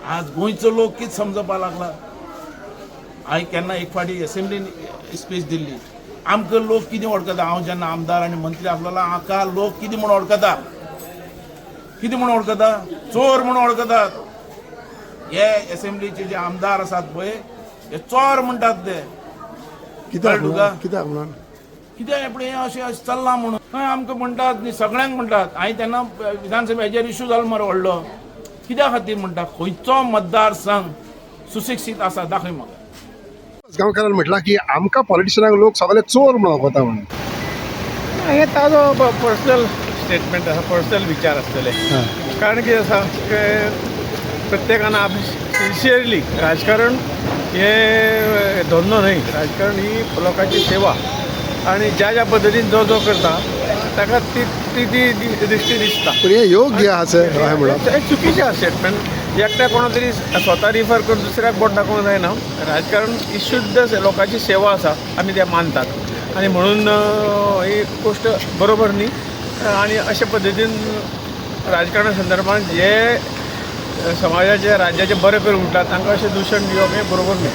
आज गोंयचो लोक कितें समजपा लागला. हांवें केन्ना एक फावटी असेंब्लीन स्पीच दिल्ली. आमकां लोक कितें वळखता. हांव जेन्ना आमदार आनी मंत्री आसलेलो हाका लोक कितें म्हूण वळखता. कितें म्हूण वळखता. चोर म्हूण वळखतात. हे असेंब्लीचे जे आमदार आसात पळय हे चोर म्हणटात ते. कित्याक कित्याक पण हें अशें चल्लां म्हणून खंय आमकां म्हणटात न्ही सगळ्यांक म्हणटात. हांवें तेन्ना विधानसभेचेर इश्यू जालो मरे व्हडलो. कित्या खातीर म्हणटा खंयचो मतदारसंघ सुशिक्षीत आसा दाखय म्हाका. गांवकारान म्हटलां की आमकां पॉलिटिशियनाक लोक सगळे चोर म्हणून वता म्हणून. हे ताजो पर्सनल स्टेटमेंट आसा, पर्सनल विचार आसतले. कारण कितें आसा प्रत्येकान आपली सिन्सियरली राजकारण हे धंदो न्हय. राजकारण ही लोकांची सेवा आनी ज्या पद्दतीन जो करता ताका ती दृश्टी दिसता. पण हे योग्य आसा अशें म्हणून हे चुकीचें आसा स्टेटमेंट. एकट्या कोणा तरी स्वता रिफर करून दुसऱ्याक बोट दाखोवंक जायना. राजकारण ही शुद्ध लोकांची सेवा आसा आमी ते मानतात आनी म्हणून ही गोश्ट बरोबर न्ही. आनी अशे पद्दतीन राजकारणा संदर्भात जे समाजाचे राज्याचे बरें करून उरतात तांकां अशें दुशण दिवप हें बरोबर न्ही.